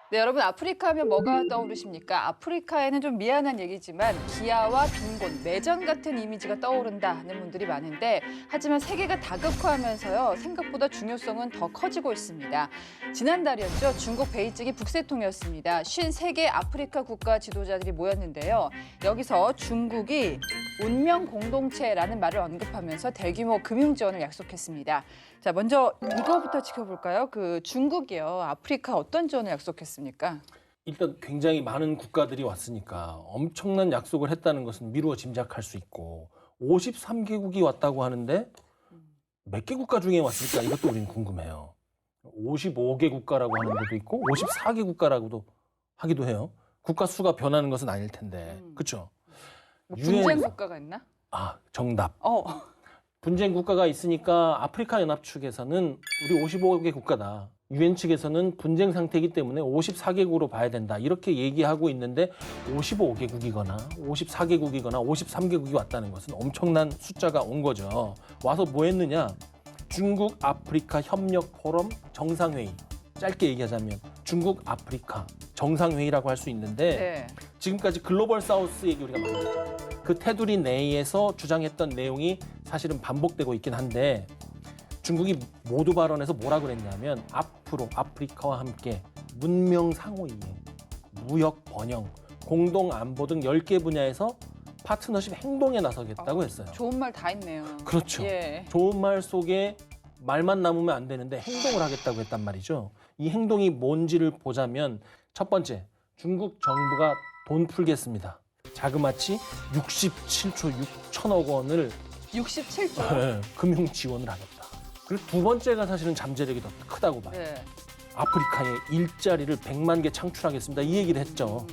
네, 여러분 아프리카 하면 뭐가 떠오르십니까? 아프리카에는 좀 미안한 얘기지만 기아와 빈곤, 매장 같은 이미지가 떠오른다는 분들이 많은데 하지만 세계가 다극화하면서요 생각보다 중요성은 더 커지고 있습니다. 지난달이었죠. 중국 베이징이 북새통이었습니다. 53개 아프리카 국가 지도자들이 모였는데요. 여기서 중국이 운명 공동체라는 말을 언급하면서 대규모 금융 지원을 약속했습니다. 자, 먼저 이거부터 지켜볼까요? 중국이요. 아프리카 어떤 지원을 약속했습니까? 일단 굉장히 많은 국가들이 왔으니까 엄청난 약속을 했다는 것은 미루어 짐작할 수 있고 53개국이 왔다고 하는데 몇 개 국가 중에 왔을까? 이것도 우리는 궁금해요. 55개 국가라고 하는 데도 있고 54개 국가라고도 하기도 해요. 국가 수가 변하는 것은 아닐 텐데. 그렇죠? 분쟁 국가가 있나? 아, 정답. 어. 분쟁 국가가 있으니까 아프리카 연합 측에서는 우리 55개 국가다. 유엔 측에서는 분쟁 상태이기 때문에 54개국으로 봐야 된다. 이렇게 얘기하고 있는데 55개국이거나 54개국이거나 53개국이 왔다는 것은 엄청난 숫자가 온 거죠. 와서 뭐 했느냐? 중국 아프리카 협력 포럼 정상회의. 짧게 얘기하자면 중국 아프리카 정상회의라고 할 수 있는데 네. 지금까지 글로벌 사우스 얘기 우리가 많이 했잖아요. 그 테두리 내에서 주장했던 내용이 사실은 반복되고 있긴 한데 중국이 모두 발언에서 뭐라 그랬냐면 앞으로 아프리카와 함께 문명 상호이해, 무역 번영, 공동 안보 등 10개 분야에서 파트너십 행동에 나서겠다고 했어요. 좋은 말 다 있네요. 그렇죠. 예. 좋은 말 속에 말만 남으면 안 되는데 행동을 하겠다고 했단 말이죠. 이 행동이 뭔지를 보자면 첫 번째, 중국 정부가 돈 풀겠습니다. 자그마치 67조 6천억 원을 67조. 금융 지원을 하겠다. 그리고 두 번째가 사실은 잠재력이 더 크다고 봐요. 네. 아프리카에 일자리를 100만 개 창출하겠습니다. 이 얘기를 했죠.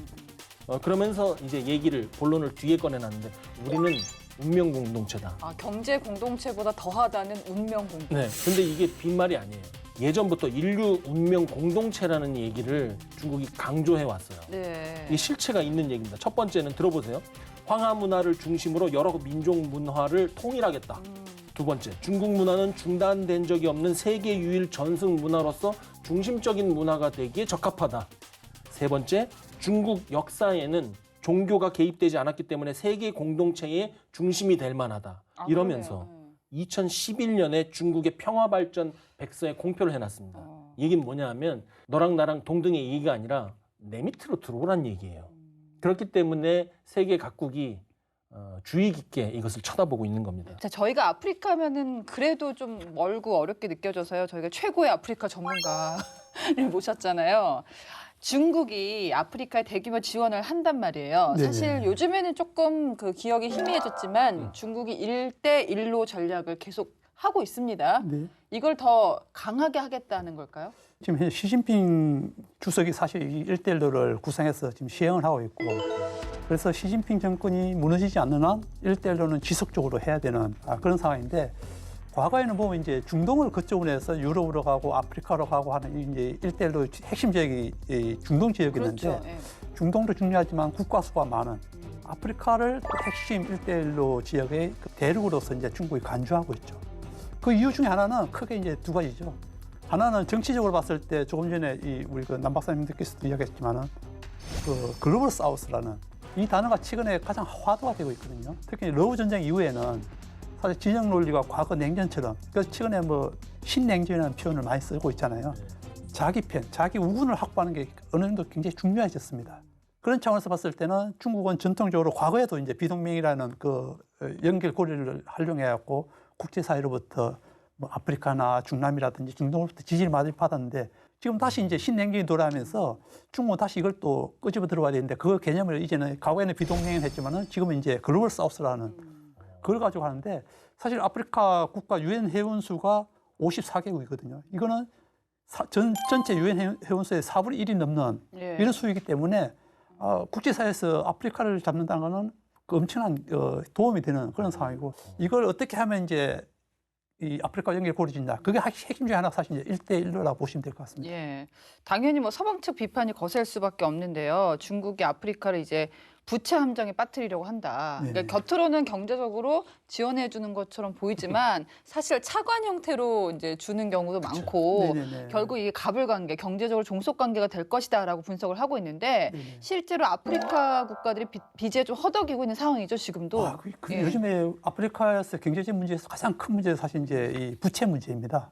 그러면서 이제 얘기를 본론을 뒤에 꺼내놨는데 우리는 운명 공동체다. 아, 경제 공동체보다 더하다는 운명 공동체. 네, 근데 이게 빈말이 아니에요. 예전부터 인류 운명 공동체라는 얘기를 중국이 강조해 왔어요. 네. 이게 실체가 있는 얘기입니다. 첫 번째는 들어보세요. 황하 문화를 중심으로 여러 민족 문화를 통일하겠다. 두 번째, 중국 문화는 중단된 적이 없는 세계 유일 전승 문화로서 중심적인 문화가 되기에 적합하다. 세 번째, 중국 역사에는 종교가 개입되지 않았기 때문에 세계 공동체의 중심이 될 만하다. 아, 이러면서 그러네요. 2011년에 중국의 평화발전 백서에 공표를 해놨습니다. 얘기는 뭐냐 하면 너랑 나랑 동등의 얘기가 아니라 내 밑으로 들어오란 얘기예요. 그렇기 때문에 세계 각국이 주의 깊게 이것을 쳐다보고 있는 겁니다. 자, 저희가 아프리카면은 그래도 좀 멀고 어렵게 느껴져서요. 저희가 최고의 아프리카 전문가를 모셨잖아요. 중국이 아프리카에 대규모 지원을 한단 말이에요. 네네. 사실 요즘에는 조금 그 기억이 희미해졌지만 중국이 1대1로 전략을 계속 하고 있습니다. 네. 이걸 더 강하게 하겠다는 걸까요? 지금 현재 시진핑 주석이 사실 이 1대1로를 구상해서 지금 시행을 하고 있고 그래서 시진핑 정권이 무너지지 않는 한 1대1로는 지속적으로 해야 되는 그런 상황인데 과거에는 보면 이제 중동을 그쪽으로 해서 유럽으로 가고 아프리카로 가고 하는 이제 1대1로 핵심 지역이 이 중동 지역이었는데 그렇죠. 예. 중동도 중요하지만 국가 수가 많은 아프리카를 핵심 1대1로 지역의 대륙으로서 이제 중국이 간주하고 있죠. 그 이유 중에 하나는 크게 이제 두 가지죠. 하나는 정치적으로 봤을 때 조금 전에 우리 남 박사님들께서도 이야기했지만은 그 글로벌 사우스라는 이 단어가 최근에 가장 화두가 되고 있거든요. 특히 러브 전쟁 이후에는 사실 진영 논리가 과거 냉전처럼 그래서 최근에 뭐 신냉전이라는 표현을 많이 쓰고 있잖아요. 자기 편, 자기 우군을 확보하는 게 어느 정도 굉장히 중요해졌습니다. 그런 차원에서 봤을 때는 중국은 전통적으로 과거에도 이제 비동맹이라는 그 연결고리를 활용해갖고 국제사회로부터 뭐 아프리카나 중남이라든지 중동으로부터 지지를 많이 받았는데 지금 다시 이제 신냉전이 돌아오면서 중국은 다시 이걸 또 끄집어 들어와야 되는데 그 개념을 이제는 과거에는 비동맹을 했지만은 지금은 이제 글로벌 사우스라는 그걸 가지고 하는데 사실 아프리카 국가 유엔 회원 수가 54개국이거든요. 이거는 전체 유엔 회원 수의 4분의 1이 넘는 예. 이런 수이기 때문에 국제사회에서 아프리카를 잡는다는 거는 그 엄청난 도움이 되는 그런 상황이고 이걸 어떻게 하면 이제 이 아프리카 연결 고리진다. 그게 핵심 중에 하나 사실 이제 1대1로라고 보시면 될 것 같습니다. 예, 당연히 뭐 서방 측 비판이 거셀 수밖에 없는데요. 중국이 아프리카를 이제 부채 함정에 빠뜨리려고 한다. 그러니까 네네. 겉으로는 경제적으로 지원해 주는 것처럼 보이지만 사실 차관 형태로 이제 주는 경우도 많고 네네네. 결국 이게 갑을 관계, 경제적으로 종속 관계가 될 것이다라고 분석을 하고 있는데 네네. 실제로 아프리카 국가들이 빚에 좀 허덕이고 있는 상황이죠, 지금도. 아, 예. 요즘에 아프리카에서 경제적 문제에서 가장 큰 문제는 사실 이제 이 부채 문제입니다.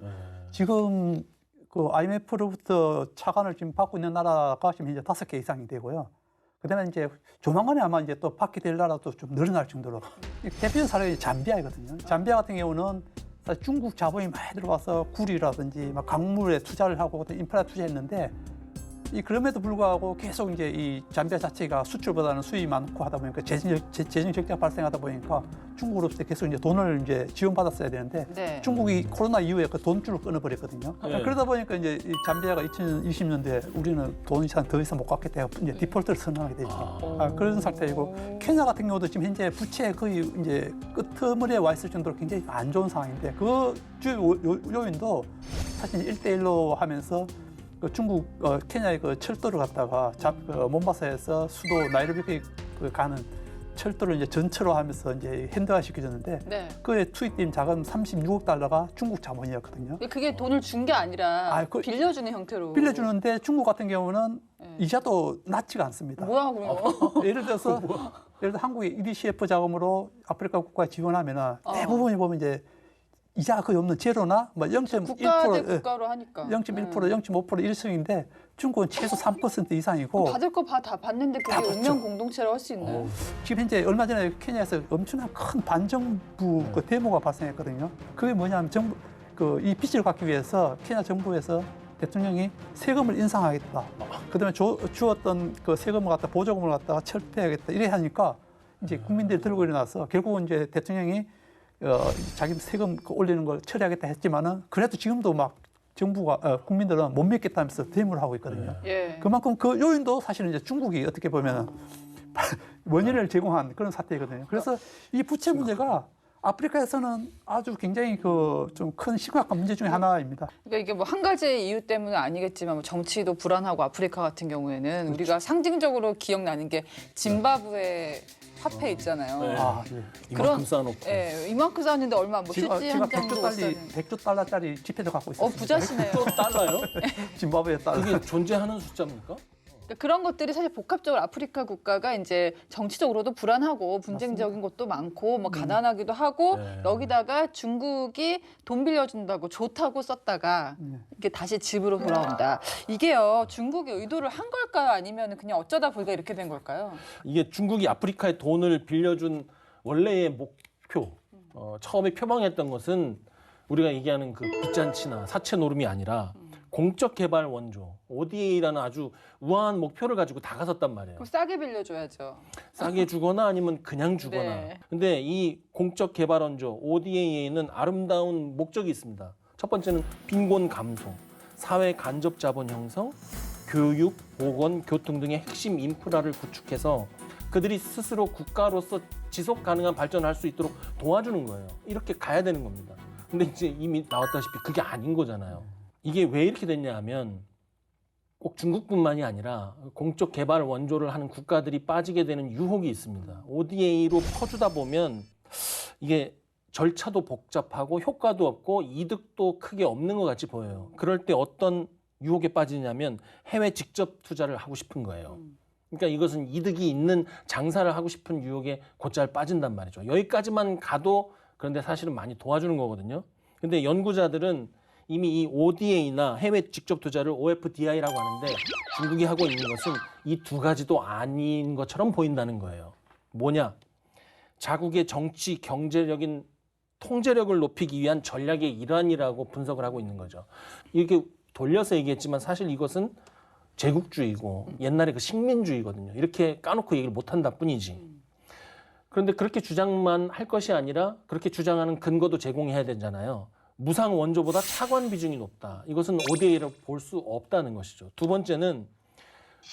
지금 그 IMF로부터 차관을 지금 받고 있는 나라가 지금 현재 5개 이상이 되고요. 그다음에 이제 조만간에 아마 이제 또 받게 될 나라도 좀 늘어날 정도로 대표적인 사례가 잠비아이거든요. 잠비아 같은 경우는 사실 중국 자본이 많이 들어와서 구리라든지 막 강물에 투자를 하고 인프라 투자했는데 그럼에도 불구하고 계속 이제 이 잠비아 자체가 수출보다는 수입이 많고 하다 보니까 재정 적자가 발생하다 보니까 중국으로부터 계속 이제 돈을 이제 지원받았어야 되는데 네. 중국이 코로나 이후에 그 돈줄을 끊어버렸거든요. 네. 그러다 보니까 이제 이 잠비아가 2020년도에 우리는 돈 이상 더 이상 못 갚겠다 해서 이제 디폴트를 선언하게 되죠. 그런 상태이고 케냐 같은 경우도 지금 현재 부채 거의 이제 끄트머리에 와 있을 정도로 굉장히 안 좋은 상황인데 그 주요 요인도 사실 1대1로 하면서 그 중국 케냐의 그 철도를 갖다가 몬바사에서 수도 나이로비 가는 철도를 이제 전철로 하면서 이제 현대화 시켜줬는데 네. 그에 투입된 자금 36억 달러가 중국 자본이었거든요. 그게 돈을 준 게 아니라 그 빌려주는 형태로. 빌려주는데 중국 같은 경우는 네. 이자도 낮지가 않습니다. 뭐야 그럼? 예를 들어서 한국의 EDCF 자금으로 아프리카 국가에 지원하면은 대부분이 보면 이제 이자가 거의 없는 제로나 뭐 0.1%, 국가 대 국가로 하니까. 0.1%, 0.5% 1승인데 중국은 최소 3% 이상이고 받을 거 다 받는데 그게 다 받죠. 운명 공동체라고 할 수 있나요? 지금 현재 얼마 전에 케냐에서 엄청난 큰 반정부 그 데모가 발생했거든요. 그게 뭐냐면 이 빚을 갚기 위해서 케냐 정부에서 대통령이 세금을 인상하겠다. 그다음에 주었던 그 세금을 갖다 보조금을 갖다가 철폐하겠다. 이래 하니까 이제 국민들이 들고 일어나서 결국은 이제 대통령이 자기 세금 올리는 걸 처리하겠다 했지만은 그래도 지금도 막 정부가 국민들은 못 믿겠다면서 데모를 하고 있거든요. 예. 그만큼 그 요인도 사실은 이제 중국이 어떻게 보면은 원인을 제공한 그런 사태이거든요. 그래서 이 부채 문제가 아프리카에서는 아주 굉장히 그 좀 큰 심각한 문제 중에 하나입니다. 그러니까 이게 뭐 한 가지 이유 때문은 아니겠지만 뭐 정치도 불안하고 아프리카 같은 경우에는 우리가 상징적으로 기억나는 게 짐바브웨 화폐 있잖아요. 네. 아, 예. 이만큼 쌓아놓고. 예, 이만큼 쌓았는데 얼마 뭐 제가 휴지 한 장도 못 사는. 100조 달러짜리 지폐도 갖고 있어요. 부자시네요. 또 달라요? 짐바브웨 달러. 그게 존재하는 숫자입니까? 그러니까 그런 것들이 사실 복합적으로 아프리카 국가가 이제 정치적으로도 불안하고 분쟁적인 것도 많고 뭐 가난하기도 하고 네. 여기다가 중국이 돈 빌려준다고 좋다고 썼다가 이게 다시 집으로 돌아온다. 이게요 중국이 의도를 한 걸까요? 아니면 그냥 어쩌다 보니까 이렇게 된 걸까요? 이게 중국이 아프리카에 돈을 빌려준 원래의 목표, 처음에 표방했던 것은 우리가 얘기하는 그 빚잔치나 사채 노름이 아니라 공적 개발 원조, ODA라는 아주 우아한 목표를 가지고 다가섰단 말이에요. 그럼 싸게 빌려줘야죠. 싸게 주거나 아니면 그냥 주거나. 네. 근데 이 공적 개발 원조, ODA에는 아름다운 목적이 있습니다. 첫 번째는 빈곤 감소, 사회 간접 자본 형성, 교육, 보건, 교통 등의 핵심 인프라를 구축해서 그들이 스스로 국가로서 지속 가능한 발전을 할 수 있도록 도와주는 거예요. 이렇게 가야 되는 겁니다. 근데 이제 이미 나왔다시피 그게 아닌 거잖아요. 이게 왜 이렇게 됐냐 하면 꼭 중국뿐만이 아니라 공적 개발 원조를 하는 국가들이 빠지게 되는 유혹이 있습니다. ODA로 퍼주다 보면 이게 절차도 복잡하고 효과도 없고 이득도 크게 없는 것 같이 보여요. 그럴 때 어떤 유혹에 빠지냐면 해외 직접 투자를 하고 싶은 거예요. 그러니까 이것은 이득이 있는 장사를 하고 싶은 유혹에 곧잘 빠진단 말이죠. 여기까지만 가도 그런데 사실은 많이 도와주는 거거든요. 근데 연구자들은 이미 이 ODA나 해외 직접 투자를 OFDI라고 하는데 중국이 하고 있는 것은 이 두 가지도 아닌 것처럼 보인다는 거예요. 뭐냐? 자국의 정치, 경제적인 통제력을 높이기 위한 전략의 일환이라고 분석을 하고 있는 거죠. 이렇게 돌려서 얘기했지만 사실 이것은 제국주의고 옛날에 그 식민주의거든요. 이렇게 까놓고 얘기를 못한다 뿐이지. 그런데 그렇게 주장만 할 것이 아니라 그렇게 주장하는 근거도 제공해야 되잖아요. 무상 원조보다 차관 비중이 높다. 이것은 ODA라고 볼 수 없다는 것이죠. 두 번째는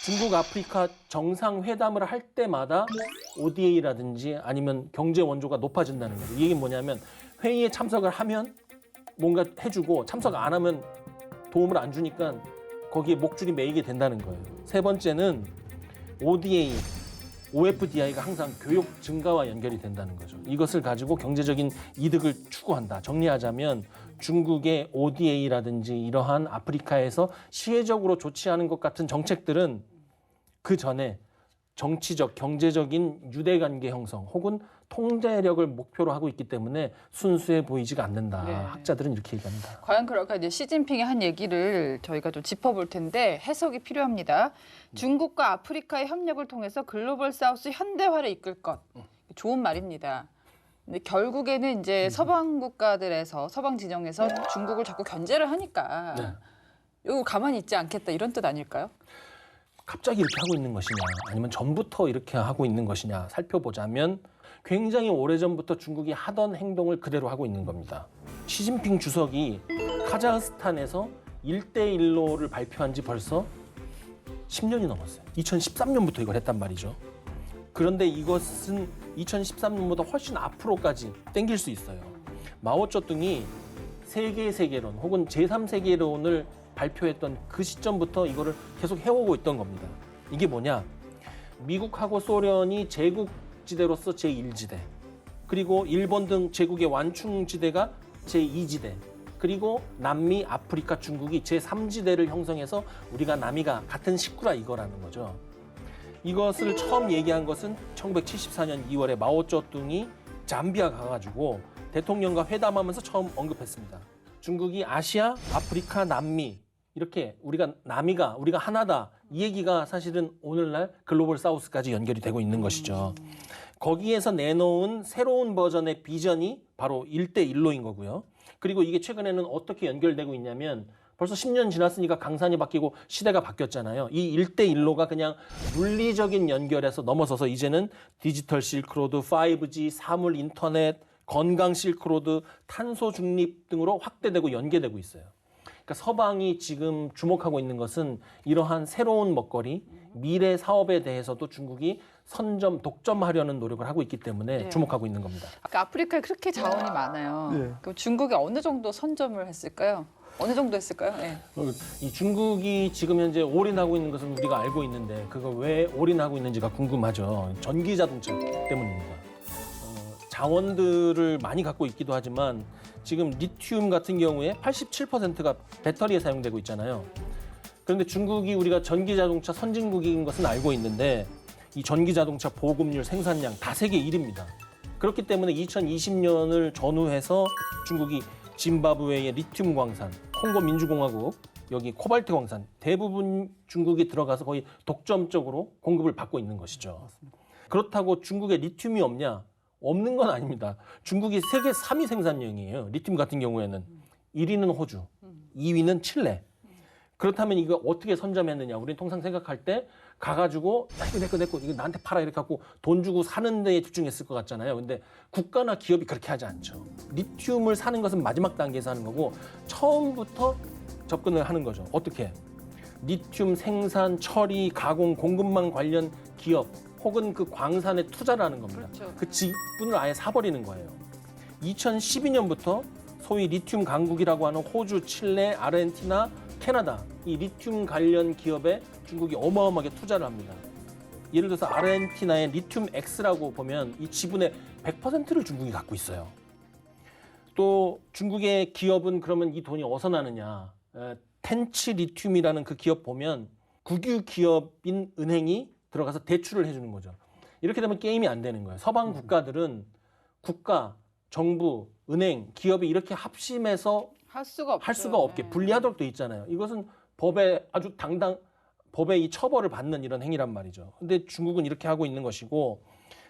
중국 아프리카 정상회담을 할 때마다 ODA라든지 아니면 경제 원조가 높아진다는 거죠. 이게 뭐냐면 회의에 참석을 하면 뭔가 해주고 참석 안 하면 도움을 안 주니까 거기에 목줄이 매이게 된다는 거예요. 세 번째는 ODA, OFDI가 항상 교육 증가와 연결이 된다는 거죠. 이것을 가지고 경제적인 이득을 추구한다. 정리하자면 중국의 ODA라든지 이러한 아프리카에서 시혜적으로 좋지 않은 것 같은 정책들은 그 전에 정치적, 경제적인 유대관계 형성 혹은 통제력을 목표로 하고 있기 때문에 순수해 보이지가 않는다. 네. 학자들은 이렇게 얘기합니다. 과연 그럴까? 이제 시진핑이 한 얘기를 저희가 좀 짚어볼 텐데 해석이 필요합니다. 중국과 아프리카의 협력을 통해서 글로벌 사우스 현대화를 이끌 것. 좋은 말입니다. 근데 결국에는 이제 서방 국가들에서 서방 진영에서 중국을 자꾸 견제를 하니까 네. 이거 가만히 있지 않겠다 이런 뜻 아닐까요? 갑자기 이렇게 하고 있는 것이냐 아니면 전부터 이렇게 하고 있는 것이냐 살펴보자면 굉장히 오래전부터 중국이 하던 행동을 그대로 하고 있는 겁니다. 시진핑 주석이 카자흐스탄에서 1대1로를 발표한 지 벌써 10년이 넘었어요. 2013년부터 이걸 했단 말이죠. 그런데 이것은 2013년보다 훨씬 앞으로까지 땡길 수 있어요. 마오쩌둥이 세계세계론 혹은 제3세계론을 발표했던 그 시점부터 이거를 계속 해오고 있던 겁니다. 이게 뭐냐? 미국하고 소련이 제국지대로서 제1지대, 그리고 일본 등 제국의 완충지대가 제2지대, 그리고 남미, 아프리카, 중국이 제3지대를 형성해서 우리가 남이가 같은 식구라 이거라는 거죠. 이것을 처음 얘기한 것은 1974년 2월에 마오쩌둥이 잠비아 가가지고 대통령과 회담하면서 처음 언급했습니다. 중국이 아시아, 아프리카, 남미 이렇게 우리가 남이가 우리가 하나다 이 얘기가 사실은 오늘날 글로벌 사우스까지 연결이 되고 있는 것이죠. 거기에서 내놓은 새로운 버전의 비전이 바로 1대1로인 거고요. 그리고 이게 최근에는 어떻게 연결되고 있냐면 벌써 10년 지났으니까 강산이 바뀌고 시대가 바뀌었잖아요. 이 1대1로가 그냥 물리적인 연결에서 넘어서서 이제는 디지털 실크로드, 5G, 사물 인터넷, 건강 실크로드, 탄소 중립 등으로 확대되고 연계되고 있어요. 그러니까 서방이 지금 주목하고 있는 것은 이러한 새로운 먹거리, 미래 사업에 대해서도 중국이 선점, 독점하려는 노력을 하고 있기 때문에 네. 주목하고 있는 겁니다. 아까 아프리카에 그렇게 자원이 많아요. 네. 그럼 중국이 어느 정도 선점을 했을까요? 어느 정도 했을까요? 네. 이 중국이 지금 현재 올인하고 있는 것은 우리가 알고 있는데 그걸 왜 올인하고 있는지가 궁금하죠. 전기 자동차 때문입니다. 자원들을 많이 갖고 있기도 하지만 지금 리튬 같은 경우에 87%가 배터리에 사용되고 있잖아요. 그런데 중국이 우리가 전기 자동차 선진국인 것은 알고 있는데 이 전기 자동차 보급률, 생산량 다 세계 1위입니다. 그렇기 때문에 2020년을 전후해서 중국이 짐바브웨의 리튬 광산, 콩고 민주공화국, 여기 코발트 광산 대부분 중국이 들어가서 거의 독점적으로 공급을 받고 있는 것이죠. 그렇다고 중국에 리튬이 없냐? 없는 건 아닙니다. 중국이 세계 3위 생산량이에요. 리튬 같은 경우에는 1위는 호주, 2위는 칠레. 그렇다면 이거 어떻게 선점했느냐? 우리는 통상 생각할 때 가가지고 내 거 이거 나한테 팔아 이렇게 갖고 돈 주고 사는 데에 집중했을 것 같잖아요. 근데 국가나 기업이 그렇게 하지 않죠. 리튬을 사는 것은 마지막 단계에서 하는 거고 처음부터 접근을 하는 거죠. 어떻게? 리튬 생산, 처리, 가공, 공급망 관련 기업 혹은 그 광산에 투자를 하는 겁니다. 그렇죠. 그 지분을 아예 사버리는 거예요. 2012년부터 소위 리튬 강국이라고 하는 호주, 칠레, 아르헨티나, 캐나다 이 리튬 관련 기업에 중국이 어마어마하게 투자를 합니다. 예를 들어서 아르헨티나의 리튬 X라고 보면 이 지분의 100%를 중국이 갖고 있어요. 또 중국의 기업은 그러면 이 돈이 어디서 나느냐? 텐치 리튬이라는 그 기업 보면 국유 기업인 은행이 들어가서 대출을 해주는 거죠. 이렇게 되면 게임이 안 되는 거예요. 서방 국가들은 국가, 정부, 은행, 기업이 이렇게 합심해서 할 수가 없죠. 할 수가 없게 네. 분리하도록 돼 있잖아요. 이것은 법에 아주 법의 이 처벌을 받는 이런 행위란 말이죠. 근데 중국은 이렇게 하고 있는 것이고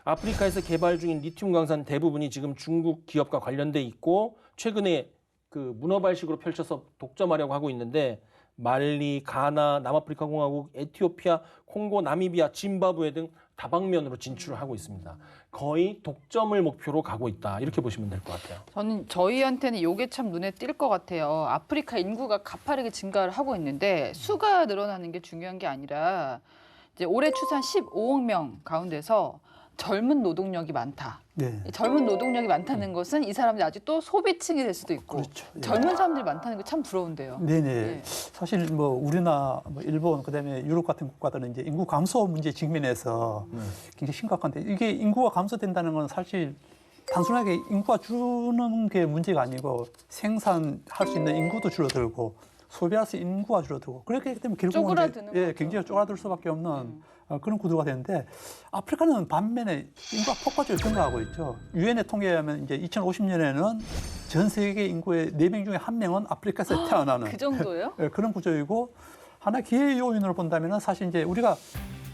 아프리카에서 개발 중인 리튬 광산 대부분이 지금 중국 기업과 관련돼 있고 최근에 그 문어발식으로 펼쳐서 독점하려고 하고 있는데 말리, 가나, 남아프리카 공화국, 에티오피아, 콩고, 나미비아, 짐바브웨 등 다방면으로 진출을 하고 있습니다. 거의 독점을 목표로 가고 있다. 이렇게 보시면 될 것 같아요. 저희한테는 이게 참 눈에 띌 것 같아요. 아프리카 인구가 가파르게 증가를 하고 있는데 수가 늘어나는 게 중요한 게 아니라 이제 올해 추산 15억 명 가운데서 젊은 노동력이 많다. 네. 젊은 노동력이 많다는 것은 이 사람들이 아직 또 소비층이 될 수도 있고 그렇죠. 예. 젊은 사람들이 많다는 게 참 부러운데요. 네네. 예. 사실 뭐 우리나 뭐 일본 그다음에 유럽 같은 국가들은 이제 인구 감소 문제 직면해서 굉장히 심각한데 이게 인구가 감소된다는 건 사실 단순하게 인구가 줄는 게 문제가 아니고 생산할 수 있는 인구도 줄어들고 소비할 수 있는 인구가 줄어들고 그렇기 때문에 결국은 쪼그라드는 예, 거죠. 굉장히 쪼그라들 수밖에 없는 그런 구도가 되는데 아프리카는 반면에 인구가 폭발적으로 증가하고 있죠. 유엔의 통계에 의하면 이제 2050년에는 전 세계 인구의 4명 중에 1명은 아프리카에서 태어나는 그 정도예요? 예, 그런 구조이고 하나 기회 요인으로 본다면은 사실 이제 우리가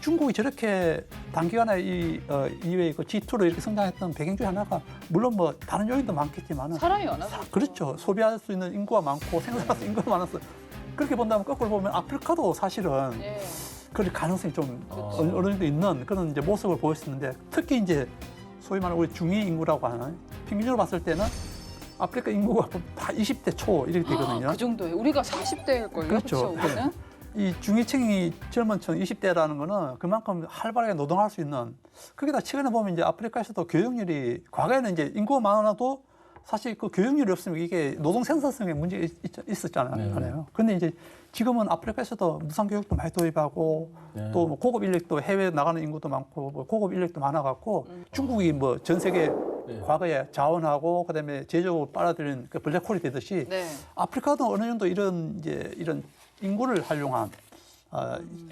중국이 저렇게 단기간에 이외에 그 G2로 이렇게 성장했던 배경 중에 하나가 물론 뭐 다른 요인도 많겠지만은 사람이 많아서 그렇죠. 소비할 수 있는 인구가 많고 생산할 수 있는 인구가 많아서 그렇게 본다면 거꾸로 보면 아프리카도 사실은 예. 그럴 가능성이 좀 그렇죠. 어느 정도 있는 그런 이제 모습을 보였었는데 특히 이제 소위 말하는 우리 중위 인구라고 하는 평균적으로 봤을 때는 아프리카 인구가 다 20대 초 이렇게 되거든요. 그 정도예요. 우리가 40대일걸요. 그렇죠. 우리는? 이 중위층이 젊은 층 20대라는 거는 그만큼 활발하게 노동할 수 있는 거기다 최근에 보면 이제 아프리카에서도 교육률이 과거에는 이제 인구가 많아도 사실 그 교육률이 없으면 이게 노동 생산성에 문제가 있었잖아요. 그런데 이제 지금은 아프리카에서도 무상 교육도 많이 도입하고 또뭐 고급 인력도 해외 나가는 인구도 많고 뭐 고급 인력도 많아갖고 중국이 뭐 전 세계 과거에 자원하고 그다음에 제조업을 빨아들인 그 블랙홀이 되듯이 네. 아프리카도 어느 정도 이런 인구를 활용한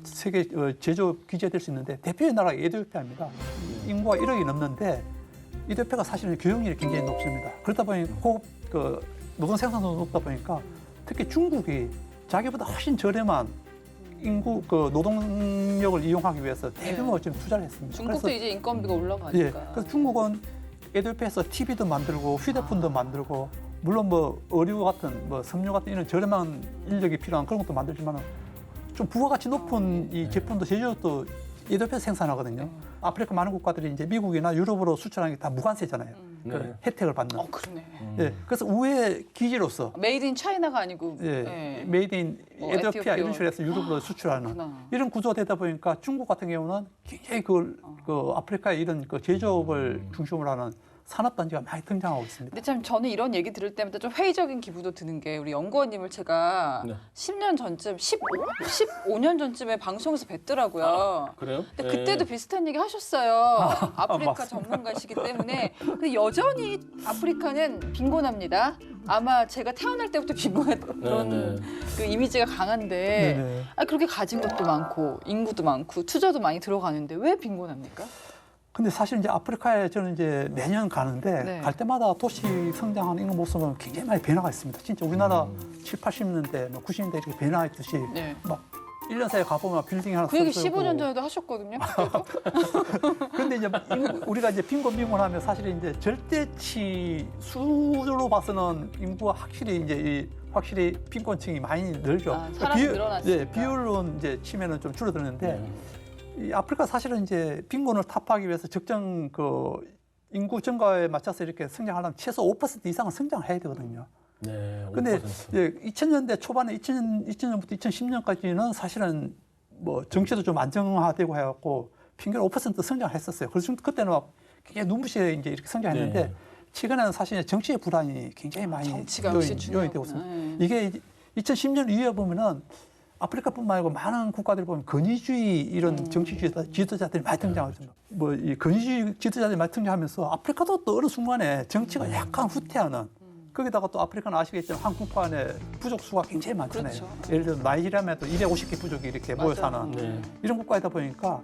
세계 제조업 기지가 될 수 있는데 대표의 나라가 에티오피아입니다. 인구가 1억이 넘는데 에티오피아가 사실은 교육률이 굉장히 높습니다. 그러다 보니 고급 그 노동 생산도 높다 보니까 특히 중국이 자기보다 훨씬 저렴한 인구 그 노동력을 이용하기 위해서 대규모 지금 투자를 했습니다. 중국도 그래서 이제 인건비가 올라가니까. 예, 그래서 중국은 에티오피아에서 TV도 만들고 휴대폰도 만들고 물론 뭐 의류 같은 뭐 섬유 같은 이런 저렴한 인력이 필요한 그런 것도 만들지만 좀 부가가치 높은 이 제품도 제조업도 에티오피아에서 생산하거든요. 아프리카 많은 국가들이 이제 미국이나 유럽으로 수출하는 게 다 무관세잖아요. 그 혜택을 받는. 그러네. 예, 그래서 우회 기지로서 메이드 인 차이나가 아니고. 예, 메이드 인 에티오피아 이런 식으로 해서 유럽으로 수출하는 그렇구나. 이런 구조가 되다 보니까 중국 같은 경우는 굉장히 그 아프리카의 이런 그 제조업을 중심으로 하는 산업단지가 많이 등장하고 있습니다. 근데 참 저는 이런 얘기 들을 때마다 좀 회의적인 기분도 드는 게 우리 연구원님을 제가 네. 10년 전쯤, 15년 전쯤에 방송에서 뵀더라고요. 그래요? 근데 그때도 비슷한 얘기 하셨어요. 아프리카 맞습니다. 전문가시기 때문에. 근데 여전히 아프리카는 빈곤합니다. 아마 제가 태어날 때부터 빈곤했던 그런 그 이미지가 강한데 네네. 그렇게 가진 것도 많고 인구도 많고 투자도 많이 들어가는데 왜 빈곤합니까? 근데 사실 이제 아프리카에 저는 이제 매년 가는데 네. 갈 때마다 도시 성장하는 이런 모습은 굉장히 많이 변화가 있습니다. 진짜 우리나라 7, 80년대, 뭐 90년대 이렇게 변화했듯이 네. 막 1년 사이에 가보면 빌딩이 하나 그 얘기 서 있고. 15년 전에도 하셨거든요. 그때도. 근데 이제 우리가 이제 빈곤하면 사실 이제 절대치 수로 봐서는 인구가 확실히 확실히 빈곤층이 많이 늘죠. 사람이 늘어났으니까. 비율로 이제 치면은 좀 줄어드는데 이 아프리카 사실은 이제 빈곤을 타파하기 위해서 적정 그 인구 증가에 맞춰서 이렇게 성장하려면 최소 5% 이상은 성장해야 되거든요. 네. 근데 5%. 이제 2000년대 초반에 2000년부터 2010년까지는 사실은 뭐 정치도 좀 안정화되고 해갖고 평균 5% 성장했었어요. 그래서 그때는 막 굉장히 눈부시게 이제 이렇게 성장했는데 네. 최근에는 사실 정치의 불안이 굉장히 많이 정치가 역시 요인이 되고 중요하구나. 있습니다. 이게 2010년 이후에 보면은 아프리카뿐만 아니고 많은 국가들 보면 건의주의 이런 정치 지도자들이 많이 등장하죠. 뭐 이 건의주의 지도자들이 많이 등장하면서 아프리카도 또 어느 순간에 정치가 약간 후퇴하는. 거기다가 또 아프리카는 아시겠지만 한 국가 안에 부족수가 굉장히 많잖아요. 그렇죠. 예를 들어 나이지리아면 또 250개 부족이 이렇게 모여 사는 네. 이런 국가이다 보니까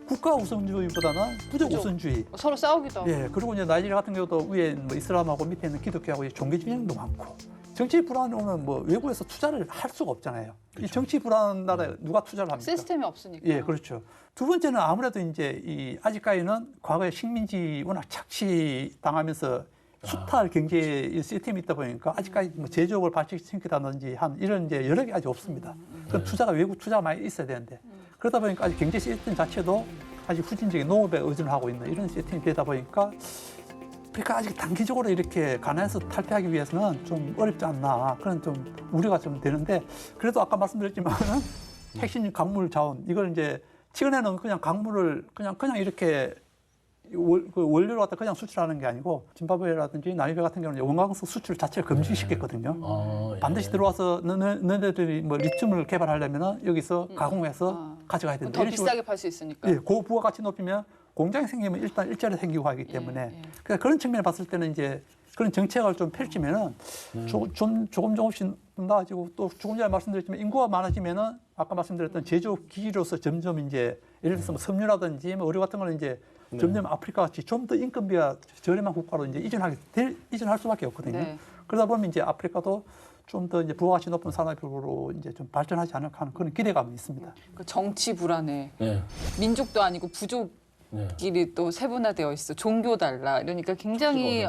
국가 우선주의보다는 부족 우선주의. 서로 싸우기도 하고. 예, 그리고 이제 나이지리아 같은 경우도 위에 뭐 이슬람하고 밑에 있는 기독교하고 종교 진영도 많고 정치 불안이 오면 뭐 외국에서 투자를 할 수가 없잖아요. 이 정치 불안 나라에 누가 투자를 합니까? 시스템이 없으니까. 예, 그렇죠. 두 번째는 아무래도 이제 이 아직까지는 과거에 식민지 워낙 착취당하면서 수탈 경제 시스템이 있다 보니까 아직까지 뭐 제조업을 발전시키다든지 한 이런 이제 여러 개 아직 없습니다. 그 투자가 외국 투자가 많이 있어야 되는데 그러다 보니까 아직 경제 시스템 자체도 아직 후진적인 농업에 의존하고 있는 이런 시스템이 되다 보니까 그러니까 아직 단기적으로 이렇게 가난에서 탈피하기 위해서는 좀 어렵지 않나 그런 좀 우려가 좀 되는데 그래도 아까 말씀드렸지만은 핵심 강물 자원 이걸 이제 최근에는 그냥 강물을 그냥 이렇게 그 원료를 갖다 그냥 수출하는 게 아니고 짐바브웨라든지 나미비아 같은 경우는 원광석 수출 자체를 금지시켰거든요. 예. 반드시 들어와서 너네들이 뭐 리튬을 개발하려면 여기서 가공해서 가져가야 된다. 더 이런 식으로. 비싸게 팔 수 있으니까. 예, 그 부가가치 높이면 공장이 생기면 일단 일자리 생기고 하기 때문에 그러니까 그런 측면에 봤을 때는 이제 그런 정책을 좀 펼치면은 조금 조금씩 나아지고 또 조금 전에 말씀드렸지만 인구가 많아지면은 아까 말씀드렸던 제조업 기지로서 점점 이제 예를 들어서 뭐 섬유라든지 뭐 의료 같은 거는 이제 점점 아프리카 같이 좀 더 인건비가 저렴한 국가로 이제 이전할 수밖에 없거든요. 네. 그러다 보면 이제 아프리카도 좀 더 이제 부가가치 높은 산업으로 이제 좀 발전하지 않을까 하는 그런 기대감이 있습니다. 그 정치 불안해. 네. 민족도 아니고 부족끼리 또 세분화되어 있어. 종교 달라. 이러니까 굉장히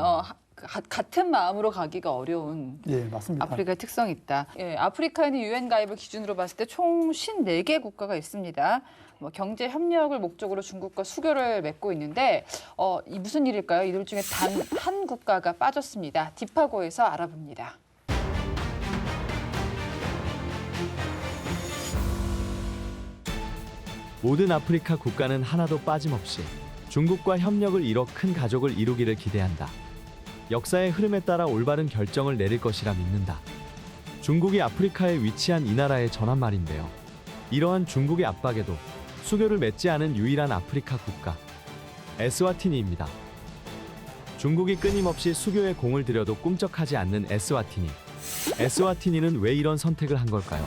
같은 마음으로 가기가 어려운 예, 맞습니다. 아프리카의 특성이 있다. 예, 아프리카에는 유엔 가입을 기준으로 봤을 때 총 54개 국가가 있습니다. 뭐 경제 협력을 목적으로 중국과 수교를 맺고 있는데 이 무슨 일일까요? 이들 중에 단 한 국가가 빠졌습니다. 디파고에서 알아봅니다. 모든 아프리카 국가는 하나도 빠짐없이 중국과 협력을 이뤄 큰 가족을 이루기를 기대한다. 역사의 흐름에 따라 올바른 결정을 내릴 것이라 믿는다. 중국이 아프리카에 위치한 이 나라의 전한 말인데요. 이러한 중국의 압박에도 수교를 맺지 않은 유일한 아프리카 국가, 에스와티니입니다. 중국이 끊임없이 수교에 공을 들여도 꿈쩍하지 않는 에스와티니. 에스와티니는 왜 이런 선택을 한 걸까요?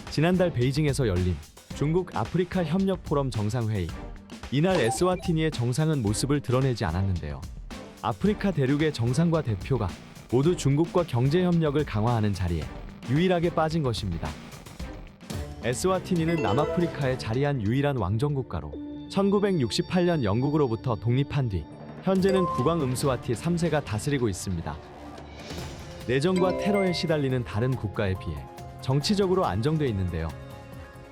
지난달 베이징에서 열린 중국 아프리카 협력 포럼 정상회의. 이날 에스와티니의 정상은 모습을 드러내지 않았는데요. 아프리카 대륙의 정상과 대표가 모두 중국과 경제 협력을 강화하는 자리에 유일하게 빠진 것입니다. 에스와티니는 남아프리카에 자리한 유일한 왕정 국가로 1968년 영국으로부터 독립한 뒤 현재는 국왕 음스와티 3세가 다스리고 있습니다. 내전과 테러에 시달리는 다른 국가에 비해 정치적으로 안정돼 있는데요.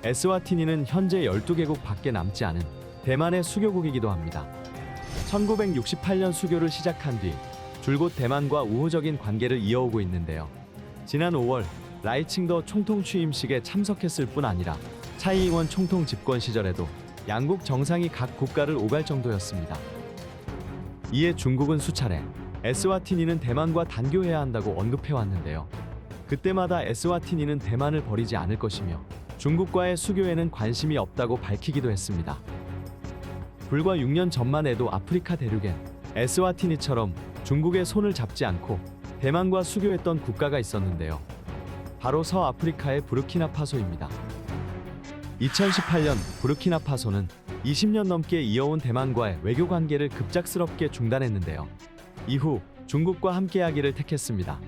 에스와티니는 현재 12개국 밖에 남지 않은 대만의 수교국이기도 합니다. 1968년 수교를 시작한 뒤 줄곧 대만과 우호적인 관계를 이어오고 있는데요. 지난 5월 라이칭더 총통 취임식에 참석했을 뿐 아니라 차이잉원 총통 집권 시절에도 양국 정상이 각 국가를 오갈 정도였습니다. 이에 중국은 수차례 에스와티니는 대만과 단교해야 한다고 언급해왔는데요. 그때마다 에스와티니는 대만을 버리지 않을 것이며 중국과의 수교에는 관심이 없다고 밝히기도 했습니다. 불과 6년 전만 해도 아프리카 대륙엔 에스와티니처럼 중국의 손을 잡지 않고 대만과 수교했던 국가가 있었는데요. 바로 서아프리카의 부르키나파소입니다. 2018년 부르키나파소는 20년 넘게 이어온 대만과의 외교 관계를 급작스럽게 중단했는데요. 이후 중국과 함께하기를 택했습니다.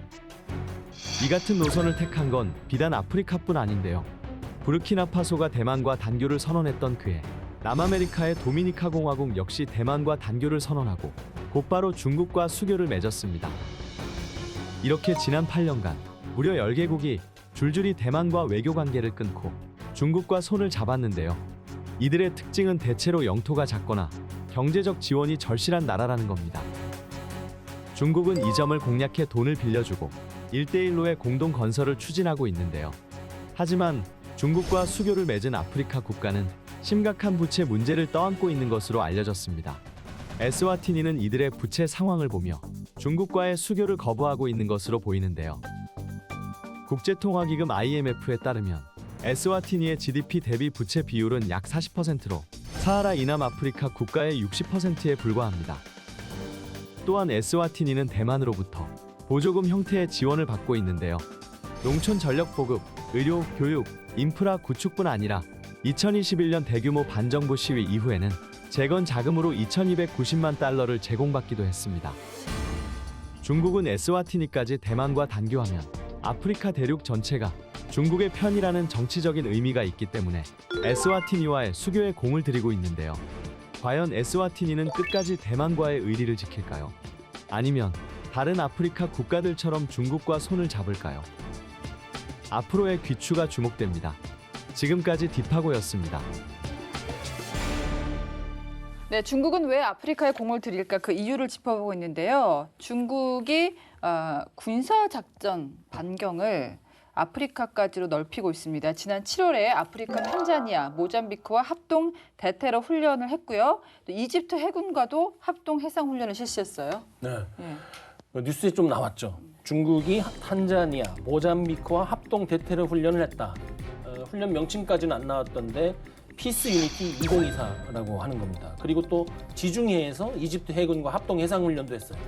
이 같은 노선을 택한 건 비단 아프리카뿐 아닌데요. 부르키나파소가 대만과 단교를 선언했던 그해 남아메리카의 도미니카 공화국 역시 대만과 단교를 선언하고 곧바로 중국과 수교를 맺었습니다. 이렇게 지난 8년간 무려 10개국이 줄줄이 대만과 외교 관계를 끊고 중국과 손을 잡았는데요. 이들의 특징은 대체로 영토가 작거나 경제적 지원이 절실한 나라라는 겁니다. 중국은 이 점을 공략해 돈을 빌려주고 1대1로의 공동 건설을 추진하고 있는데요. 하지만 중국과 수교를 맺은 아프리카 국가는 심각한 부채 문제를 떠안고 있는 것으로 알려졌습니다. 에스와티니는 이들의 부채 상황을 보며 중국과의 수교를 거부하고 있는 것으로 보이는데요. 국제통화기금 IMF에 따르면 에스와티니의 GDP 대비 부채 비율은 약 40%로 사하라 이남 아프리카 국가의 60%에 불과합니다. 또한 에스와티니는 대만으로부터 보조금 형태의 지원을 받고 있는데요. 농촌 전력 보급, 의료, 교육, 인프라 구축뿐 아니라 2021년 대규모 반정부 시위 이후에는 재건 자금으로 2,290만 달러를 제공받기도 했습니다. 중국은 에스와티니까지 대만과 단교하면 아프리카 대륙 전체가 중국의 편이라는 정치적인 의미가 있기 때문에 에스와티니와의 수교에 공을 들이고 있는데요. 과연 에스와티니는 끝까지 대만과의 의리를 지킬까요? 아니면 다른 아프리카 국가들처럼 중국과 손을 잡을까요? 앞으로의 귀추가 주목됩니다. 지금까지 디파고였습니다. 네, 중국은 왜 아프리카에 공을 들일까 그 이유를 짚어보고 있는데요. 중국이 군사작전 반경을 아프리카까지로 넓히고 있습니다. 지난 7월에 아프리카 탄자니아, 모잠비크와 합동 대테러 훈련을 했고요. 또 이집트 해군과도 합동 해상 훈련을 실시했어요. 네. 예. 뉴스에 좀 나왔죠. 중국이 탄자니아, 모잠비크와 합동 대테러 훈련을 했다. 훈련 명칭까지는 안 나왔던데 피스 유니티 2024라고 하는 겁니다. 그리고 또 지중해에서 이집트 해군과 합동 해상 훈련도 했어요.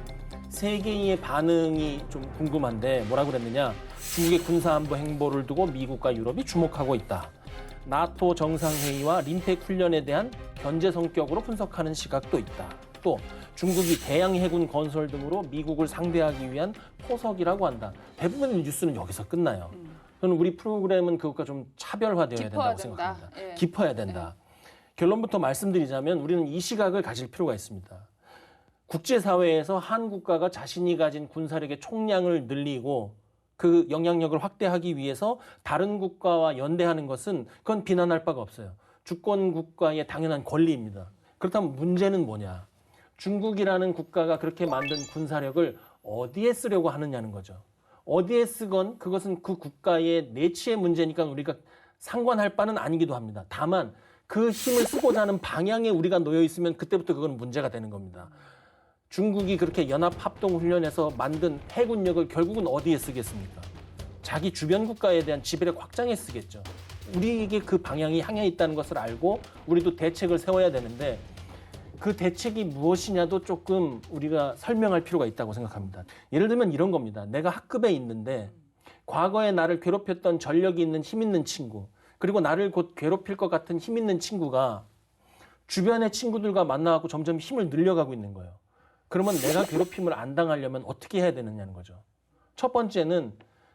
세계의 반응이 좀 궁금한데 뭐라고 그랬느냐. 중국의 군사안보 행보를 두고 미국과 유럽이 주목하고 있다. 나토 정상회의와 림팩 훈련에 대한 견제 성격으로 분석하는 시각도 있다. 또 중국이 대양 해군 건설 등으로 미국을 상대하기 위한 포석이라고 한다. 대부분의 뉴스는 여기서 끝나요. 저는 우리 프로그램은 그것과 좀 차별화되어야 된다고 생각합니다. 예. 깊어야 된다. 결론부터 말씀드리자면 우리는 이 시각을 가질 필요가 있습니다. 국제사회에서 한 국가가 자신이 가진 군사력의 총량을 늘리고 그 영향력을 확대하기 위해서 다른 국가와 연대하는 것은 그건 비난할 바가 없어요. 주권 국가의 당연한 권리입니다. 그렇다면 문제는 뭐냐? 중국이라는 국가가 그렇게 만든 군사력을 어디에 쓰려고 하느냐는 거죠. 어디에 쓰건 그것은 그 국가의 내치의 문제니까 우리가 상관할 바는 아니기도 합니다. 다만 그 힘을 쓰고자 하는 방향에 우리가 놓여 있으면 그때부터 그건 문제가 되는 겁니다. 중국이 그렇게 연합합동훈련에서 만든 해군력을 결국은 어디에 쓰겠습니까? 자기 주변 국가에 대한 지배력 확장에 쓰겠죠. 우리에게 그 방향이 향해 있다는 것을 알고 우리도 대책을 세워야 되는데 그 대책이 무엇이냐도 조금 우리가 설명할 필요가 있다고 생각합니다. 예를 들면 이런 겁니다. 내가 학급에 있는데 과거에 나를 괴롭혔던 전력이 있는 힘 있는 친구, 그리고 나를 곧 괴롭힐 것 같은 힘 있는 친구가 주변의 친구들과 만나고 점점 힘을 늘려가고 있는 거예요. 그러면 내가 괴롭힘을 안 당하려면 어떻게 해야 되느냐는 거죠. 첫 번째는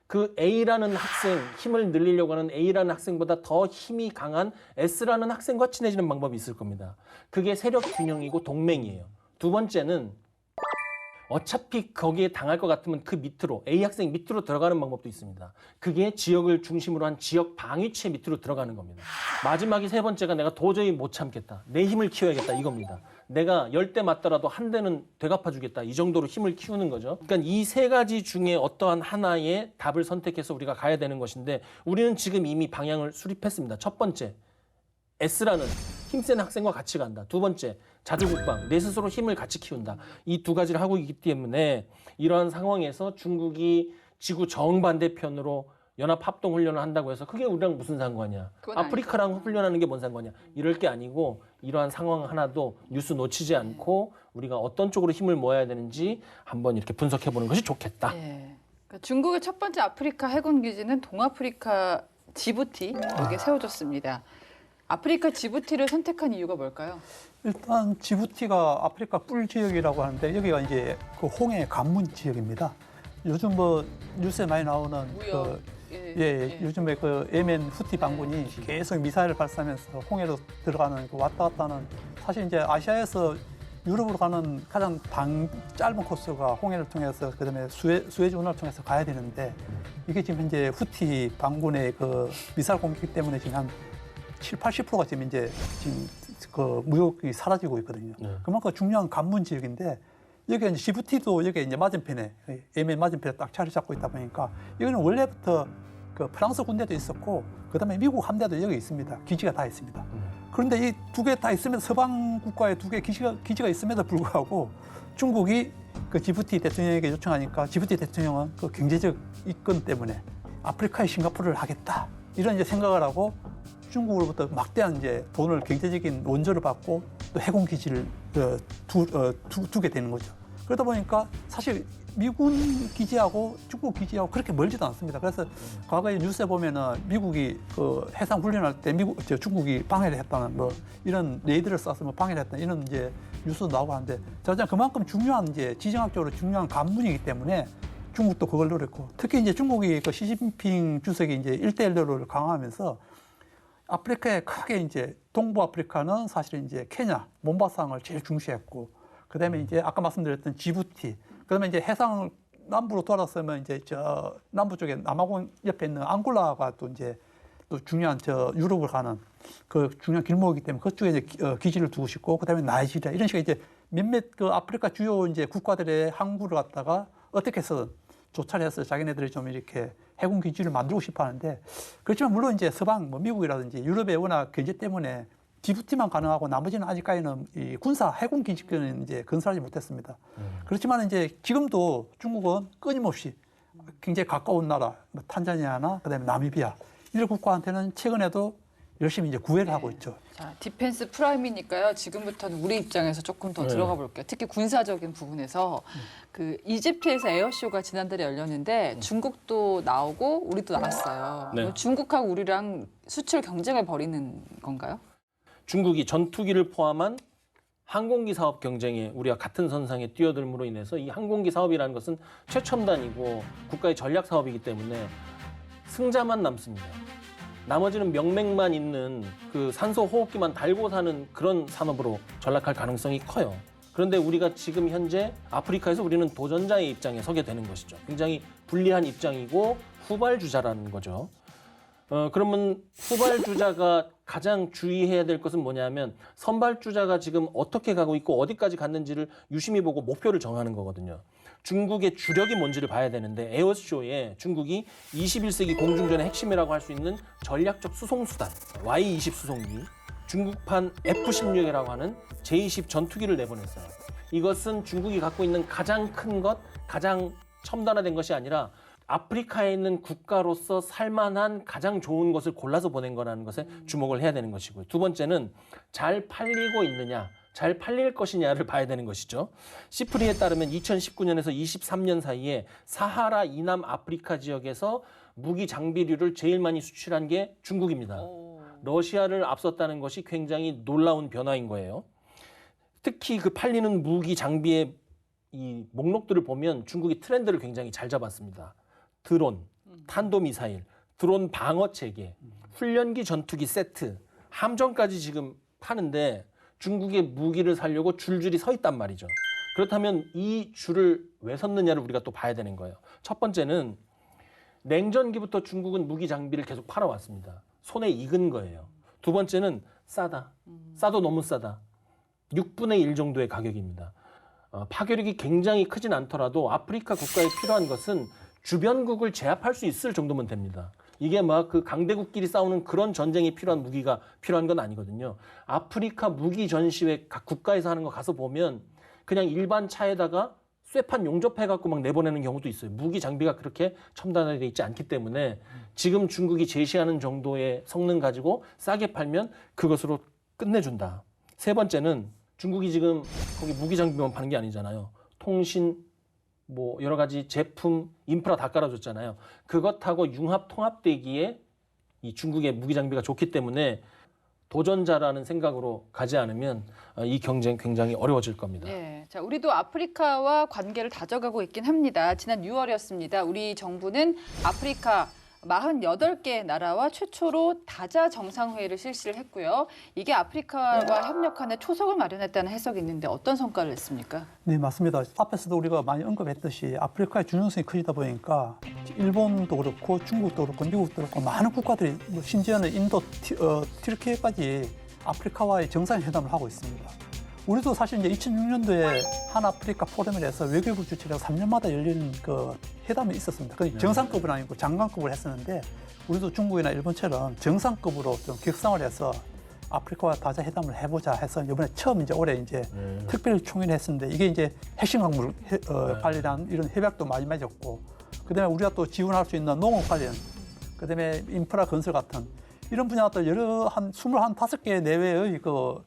그 A라는 학생, 힘을 늘리려고 하는 A라는 학생보다 더 힘이 강한 S라는 학생과 친해지는 방법이 있을 겁니다. 그게 세력 균형이고 동맹이에요. 두 번째는 어차피 거기에 당할 것 같으면 그 밑으로, A 학생 밑으로 들어가는 방법도 있습니다. 그게 지역을 중심으로 한 지역 방위체 밑으로 들어가는 겁니다. 마지막이 세 번째가 내가 도저히 못 참겠다. 내 힘을 키워야겠다 이겁니다. 내가 10대 맞더라도 한 대는 되갚아주겠다. 이 정도로 힘을 키우는 거죠. 그러니까 이 세 가지 중에 어떠한 하나의 답을 선택해서 우리가 가야 되는 것인데 우리는 지금 이미 방향을 수립했습니다. 첫 번째, S라는 힘센 학생과 같이 간다. 두 번째, 자주국방, 내 스스로 힘을 같이 키운다. 이 두 가지를 하고 있기 때문에 이러한 상황에서 중국이 지구 정반대편으로 연합합동훈련을 한다고 해서 그게 우리랑 무슨 상관이야. 그건 아프리카랑 훈련하는 게 뭔 상관이야. 이럴 게 아니고 이러한 상황 하나도 뉴스 놓치지 않고 우리가 어떤 쪽으로 힘을 모아야 되는지 한번 이렇게 분석해보는 것이 좋겠다. 예. 그러니까 중국의 첫 번째 아프리카 해군 기지는 동아프리카 지부티 여기에 세워졌습니다. 아프리카 지부티를 선택한 이유가 뭘까요? 일단 지부티가 아프리카 뿔 지역이라고 하는데 여기가 이제 그 홍해 관문 지역입니다. 요즘 뭐 뉴스에 많이 나오는 무역. 요즘에 그 예멘 후티 반군이 계속 미사일을 발사하면서 홍해로 들어가는 그 왔다 갔다 하는 사실 이제 아시아에서 유럽으로 가는 가장 짧은 코스가 홍해를 통해서 그다음에 수에즈 운하를 통해서 가야 되는데 이게 지금 현재 후티 반군의 그 미사일 공격 때문에 지금 한 70~80%가 지금 이제 그 무역이 사라지고 있거든요. 네. 그만큼 중요한 관문 지역인데 여기 이제 지부티도 여기 이제 맞은편에 예멘 맞은편에 딱 자리 잡고 있다 보니까 여기는 원래부터 그 프랑스 군대도 있었고 그다음에 미국 함대도 여기 있습니다. 기지가 다 있습니다. 그런데 이 두 개 다 있으면 서방 국가의 두 개 기지가 있음에도 불구하고 중국이 그 지부티 대통령에게 요청하니까 지부티 대통령은 그 경제적 이권 때문에 아프리카에 싱가포르를 하겠다 이런 이제 생각을 하고 중국으로부터 막대한 이제 돈을 경제적인 원조를 받고 또 해군 기지를 두게 되는 거죠. 그러다 보니까 사실 미군 기지하고 중국 기지하고 그렇게 멀지도 않습니다. 그래서 과거에 뉴스에 보면은 미국이 그 해상 훈련할 때 중국이 방해를 했다는 뭐 이런 레이드를 쏴서 뭐 방해를 했다는 이런 이제 뉴스도 나오고 하는데 자 그만큼 중요한 이제 지정학적으로 중요한 관문이기 때문에 중국도 그걸 노렸고 특히 이제 중국이 그 시진핑 주석이 이제 일대일로를 강화하면서 아프리카에 크게 이제 동부 아프리카는 사실은 이제 케냐, 몬바상을 제일 중시했고, 그다음에 이제 아까 말씀드렸던 지부티, 그다음에 이제 해상 남부로 돌아서면 이제 저 남부 쪽에 남아공 옆에 있는 앙골라가 또 이제 또 중요한 저 유럽을 가는 그 중요한 길목이기 때문에 그쪽에 이제 기지를 두고 싶고, 그다음에 나이지리아 이런 식의 이제 몇몇 그 아프리카 주요 이제 국가들의 항구를 갖다가 어떻게 해서든 조차를 해서 자기네들이 좀 이렇게 해군 기지를 만들고 싶어 하는데 그렇지만 물론 이제 서방 뭐 미국이라든지 유럽의 워낙 경제 때문에 지부티만 가능하고 나머지는 아직까지는 이 군사 해군 기지권은 이제 건설하지 못했습니다. 그렇지만 이제 지금도 중국은 끊임없이 굉장히 가까운 나라, 뭐 탄자니아나 그다음에 나미비아 이런 국가한테는 최근에도 열심히 이제 구애를 하고 있죠. 자, 디펜스 프라임이니까요. 지금부터는 우리 입장에서 조금 더 들어가 볼게요. 특히 군사적인 부분에서 그 이집트에서 에어쇼가 지난달에 열렸는데 중국도 나오고 우리도 나왔어요. 네. 중국하고 우리랑 수출 경쟁을 벌이는 건가요? 중국이 전투기를 포함한 항공기 사업 경쟁에 우리가 같은 선상에 뛰어들므로 인해서 이 항공기 사업이라는 것은 최첨단이고 국가의 전략 사업이기 때문에 승자만 남습니다. 나머지는 명맥만 있는 그 산소 호흡기만 달고 사는 그런 산업으로 전락할 가능성이 커요. 그런데 우리가 지금 현재 아프리카에서 우리는 도전자의 입장에 서게 되는 것이죠. 굉장히 불리한 입장이고 후발주자라는 거죠. 그러면 후발주자가 가장 주의해야 될 것은 뭐냐면 선발주자가 지금 어떻게 가고 있고 어디까지 갔는지를 유심히 보고 목표를 정하는 거거든요. 중국의 주력이 뭔지를 봐야 되는데 에어쇼에 중국이 21세기 공중전의 핵심이라고 할 수 있는 전략적 수송수단 Y-20 수송기, 중국판 F-16이라고 하는 J-20 전투기를 내보냈어요. 이것은 중국이 갖고 있는 가장 큰 것, 가장 첨단화된 것이 아니라 아프리카에 있는 국가로서 살만한 가장 좋은 것을 골라서 보낸 거라는 것에 주목을 해야 되는 것이고요. 두 번째는 잘 팔리고 있느냐, 잘 팔릴 것이냐를 봐야 되는 것이죠. 시프리에 따르면 2019년에서 23년 사이에 사하라 이남 아프리카 지역에서 무기 장비류를 제일 많이 수출한 게 중국입니다. 러시아를 앞섰다는 것이 굉장히 놀라운 변화인 거예요. 특히 그 팔리는 무기 장비의 이 목록들을 보면 중국이 트렌드를 굉장히 잘 잡았습니다. 드론, 탄도미사일, 드론 방어 체계, 훈련기 전투기 세트, 함정까지 지금 파는데 중국의 무기를 사려고 줄줄이 서 있단 말이죠. 그렇다면 이 줄을 왜 섰느냐를 우리가 또 봐야 되는 거예요. 첫 번째는 냉전기부터 중국은 무기 장비를 계속 팔아왔습니다. 손에 익은 거예요. 두 번째는 싸다. 싸도 너무 싸다. 6분의 1 정도의 가격입니다. 파괴력이 굉장히 크진 않더라도 아프리카 국가에 필요한 것은 주변국을 제압할 수 있을 정도면 됩니다. 이게 막 그 강대국끼리 싸우는 그런 전쟁이 필요한 무기가 필요한 건 아니거든요. 아프리카 무기 전시회 각 국가에서 하는 거 가서 보면 그냥 일반 차에다가 쇠판 용접해갖고 막 내보내는 경우도 있어요. 무기 장비가 그렇게 첨단화되어 있지 않기 때문에 지금 중국이 제시하는 정도의 성능 가지고 싸게 팔면 그것으로 끝내준다. 세 번째는 중국이 지금 거기 무기 장비만 파는 게 아니잖아요. 통신, 뭐 여러 가지 제품, 인프라 다 깔아줬잖아요. 그것하고 융합 통합되기에 이 중국의 무기 장비가 좋기 때문에 도전자라는 생각으로 가지 않으면 이 경쟁 굉장히 어려워질 겁니다. 네, 자, 우리도 아프리카와 관계를 다져가고 있긴 합니다. 지난 6월이었습니다. 우리 정부는 아프리카 48개 나라와 최초로 다자 정상회의를 실시를 했고요. 이게 아프리카와 협력하는 초석을 마련했다는 해석이 있는데 어떤 성과를 냈습니까? 네, 맞습니다. 앞에서도 우리가 많이 언급했듯이 아프리카의 균형성이 커지다 보니까 일본도 그렇고 중국도 그렇고 미국도 그렇고 많은 국가들이 뭐 심지어는 인도, 튀르키예까지 아프리카와의 정상회담을 하고 있습니다. 우리도 사실 이제 2006년도에 한 아프리카 포럼을 해서 외교부 주최로 3년마다 열리는 그 회담이 있었습니다. 그 정상급은 아니고 장관급을 했었는데 우리도 중국이나 일본처럼 정상급으로 좀 격상을 해서 아프리카와 다자 회담을 해보자 해서 이번에 처음 이제 올해 이제 특별 총회를 했었는데 이게 이제 핵심 광물 관련한 이런 협약도 많이 맺었고 그다음에 우리가 또 지원할 수 있는 농업 관련 그다음에 인프라 건설 같은 이런 분야 또 여러 한 25개 내외의 그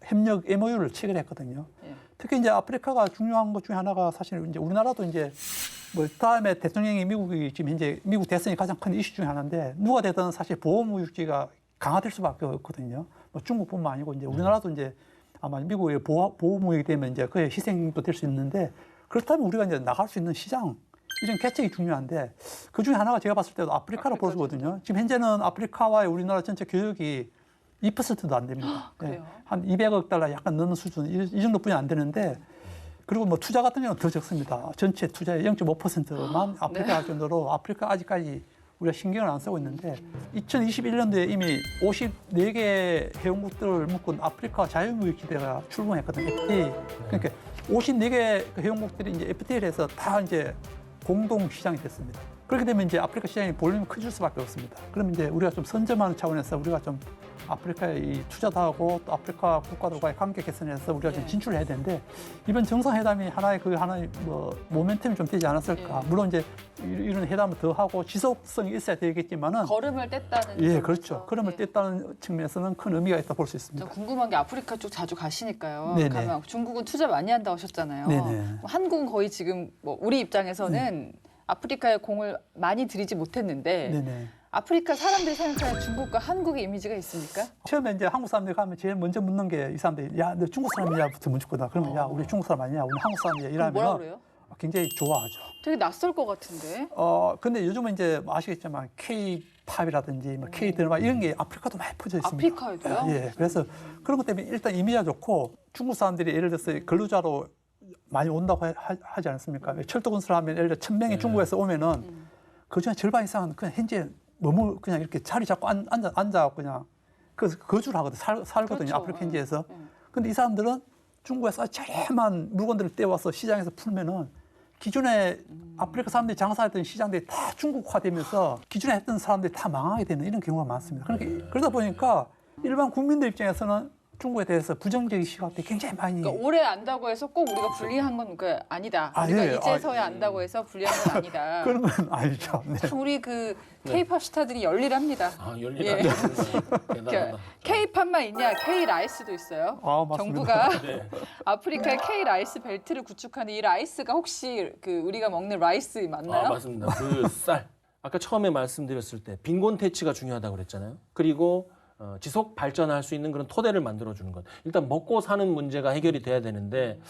협력 MOU를 체결했거든요. 특히 이제 아프리카가 중요한 것 중에 하나가 사실 이제 우리나라도 이제 뭐 다음에 대통령이 미국이 지금 현재 미국 대선이 가장 큰 이슈 중에 하나인데 누가 되든 사실 보호무역지가 강화될 수밖에 없거든요. 뭐 중국뿐만 아니고 이제 우리나라도 이제 아마 미국의 보호무역이 되면 이제 그의 희생도 될 수 있는데 그렇다면 우리가 이제 나갈 수 있는 시장 이런 개척이 중요한데 그 중에 하나가 제가 봤을 때도 아프리카로 보거든요. 지금 현재는 아프리카와의 우리나라 전체 교역이 2%도 안 됩니다. 그래요? 네, 한 200억 달러 약간 넘는 수준 이 정도뿐이 안 되는데 그리고 뭐 투자 같은 경우는 더 적습니다. 전체 투자의 0.5%만 아프리카 할 정도로 아프리카 아직까지 우리가 신경을 안 쓰고 있는데 2021년도에 이미 54개 회원국들을 묶은 아프리카 자유무역 기대가 출범했거든요. FTA. 그러니까 54개 회원국들이 이제 FTA를 해서 다 이제 공동 시장이 됐습니다. 그렇게 되면 이제 아프리카 시장이 볼륨이 커질 수밖에 없습니다. 그러면 이제 우리가 좀 선점하는 차원에서 우리가 좀 아프리카에 이 투자도 하고 또 아프리카 국가들과의 관계 개선에서 우리가 좀 진출을 해야 되는데 이번 정상회담이 하나의 뭐 모멘텀이 좀 되지 않았을까. 물론 이제 이런 회담을 더 하고 지속성이 있어야 되겠지만은 걸음을 뗐다는 예, 점에서. 그렇죠. 걸음을 뗐다는 측면에서는 큰 의미가 있다 볼 수 있습니다. 저 궁금한 게 아프리카 쪽 자주 가시니까요. 네네. 가면 중국은 투자 많이 한다고 하셨잖아요. 네네. 한국은 거의 지금 뭐 우리 입장에서는 아프리카에 공을 많이 들이지 못했는데 네네. 아프리카 사람들이 생각하는 중국과 한국의 이미지가 있습니까? 처음에 이제 한국 사람들이 가면 제일 먼저 묻는 게 이 사람들이 야, 너 중국 사람이냐부터 묻거든. 그러면 야, 우리 중국 사람 아니냐, 우리 한국 사람이냐 그럼 뭐라 이러면 그래요? 굉장히 좋아하죠. 되게 낯설 것 같은데. 근데 요즘은 이제 아시겠지만 K-팝이라든지 뭐 K-드라마 이런 게 아프리카도 많이 퍼져 있습니다. 아프리카에도요? 예, 그래서 그런 것 때문에 일단 이미지가 좋고 중국 사람들이 예를 들어서 근로자로 많이 온다고 하지 않습니까? 철도 건설을 하면 예를 들어 1,000명이 중국에서 오면은 그중에 절반 이상은 그냥 현재 너무 그냥 이렇게 자리 잡고 앉아갖고 그냥 그래서 거주를 하거든, 살거든요. 그렇죠. 아프리카 현지에서. 근데 이 사람들은 중국에서 저렴한 물건들을 떼와서 시장에서 풀면은 기존에 아프리카 사람들이 장사했던 시장들이 다 중국화되면서 기존에 했던 사람들이 다 망하게 되는 이런 경우가 많습니다. 그러니까 그러다 보니까 일반 국민들 입장에서는 중국에 대해서 부정적인 시각들이 굉장히 많이. 그러니까 오래 안다고 해서 꼭 우리가 불리한 건 아니다. 우리가 예. 이제서야 안다고 해서 불리한 건 아니다. 그런 건 아니죠. 네. 참 우리 그 K-팝 스타들이 열일합니다. 열리다. 예. 대단하다. K-팝만 있냐? K-라이스도 있어요. 아, 맞습니다. 정부가 네. 아프리카에 K-라이스 벨트를 구축하는 이 라이스가 혹시 그 우리가 먹는 라이스 맞나요? 맞습니다. 그 쌀. 아까 처음에 말씀드렸을 때 빈곤 퇴치가 중요하다고 그랬잖아요. 그리고 지속 발전할 수 있는 그런 토대를 만들어주는 것. 일단 먹고 사는 문제가 해결이 돼야 되는데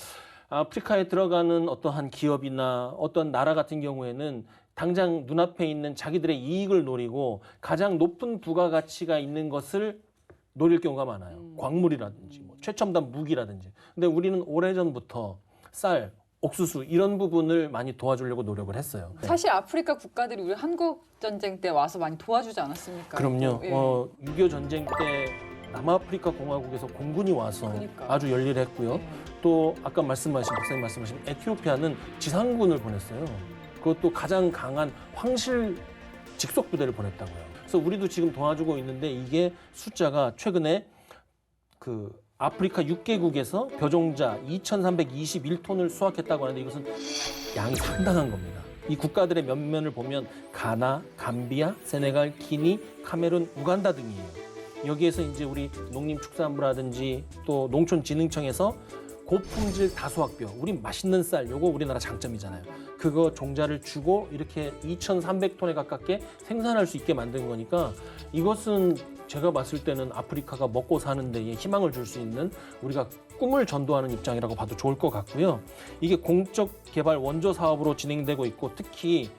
아프리카에 들어가는 어떠한 기업이나 어떤 나라 같은 경우에는 당장 눈앞에 있는 자기들의 이익을 노리고 가장 높은 부가가치가 있는 것을 노릴 경우가 많아요. 광물이라든지 뭐 최첨단 무기라든지. 근데 우리는 오래전부터 쌀, 옥수수 이런 부분을 많이 도와주려고 노력을 했어요. 사실 아프리카 국가들이 우리 한국 전쟁 때 와서 많이 도와주지 않았습니까? 그럼요. 예. 6.25 전쟁 때 남아프리카 공화국에서 공군이 와서 그러니까. 아주 열일했고요. 예. 또 아까 박사님 말씀하신 에티오피아는 지상군을 보냈어요. 그것도 가장 강한 황실 직속 부대를 보냈다고요. 그래서 우리도 지금 도와주고 있는데 이게 숫자가 최근에 그 아프리카 6개국에서 벼종자 2,321톤을 수확했다고 하는데 이것은 양이 상당한 겁니다. 이 국가들의 면면을 보면 가나, 감비아, 세네갈, 기니, 카메룬, 우간다 등이에요. 여기에서 이제 우리 농림축산부라든지 또 농촌진흥청에서 고품질 다수학벼, 우리 맛있는 쌀, 요거 우리나라 장점이잖아요. 그거 종자를 주고 이렇게 2,300톤에 가깝게 생산할 수 있게 만든 거니까 이것은 제가 봤을 때는 아프리카가 먹고 사는 데에 희망을 줄 수 있는 우리가 꿈을 전도하는 입장이라고 봐도 좋을 것 같고요. 이게 공적 개발 원조 사업으로 진행되고 있고 특히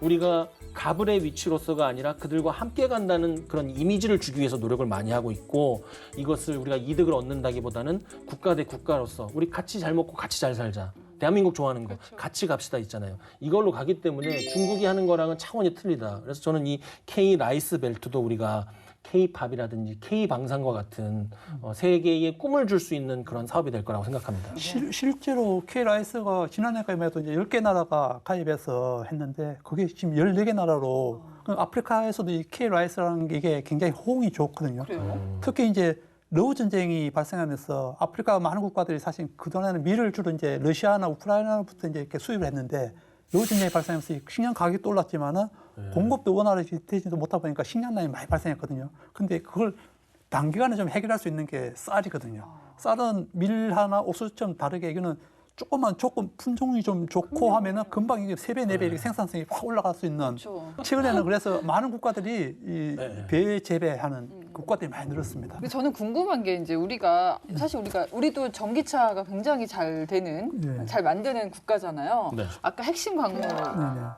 우리가 가불의 위치로서가 아니라 그들과 함께 간다는 그런 이미지를 주기 위해서 노력을 많이 하고 있고 이것을 우리가 이득을 얻는다기보다는 국가 대 국가로서 우리 같이 잘 먹고 같이 잘 살자. 대한민국 좋아하는 거 그렇죠. 같이 갑시다 있잖아요. 이걸로 가기 때문에 중국이 하는 거랑은 차원이 틀리다. 그래서 저는 이 K-라이스 벨트도 우리가 K-팝이라든지 K-방산과 같은 세계에 꿈을 줄 수 있는 그런 사업이 될 거라고 생각합니다. 실제로 K-라이스가 지난해까지만 해도 이제 10개 나라가 가입해서 했는데 그게 지금 14개 나라로 아프리카에서도 이 K-라이스라는 게 이게 굉장히 호응이 좋거든요. 그래요? 특히 이제 러우 전쟁이 발생하면서 아프리카 많은 국가들이 사실 그동안에는 밀을 주로 이제 러시아나 우크라이나로부터 이제 이렇게 수입을 했는데 러우 전쟁이 발생하면서 식량 가격이 또 올랐지만은 공급도 원활하게 되지도 못하다 보니까 식량난이 많이 발생했거든요. 근데 그걸 단기간에 좀 해결할 수 있는 게 쌀이거든요. 쌀은 밀하나 옥수수처럼 다르게 이거는 조금 품종이 좀 좋고 하면은 금방 이게 3배, 4배 이렇게 생산성이 확 올라갈 수 있는. 그렇죠. 최근에는 그래서 많은 국가들이 이 네. 배 재배하는 국가들이 많이 늘었습니다. 근데 저는 궁금한 게 이제 사실 우리도 전기차가 굉장히 잘 되는 네. 잘 만드는 국가잖아요. 네. 아까 핵심 광물 네네.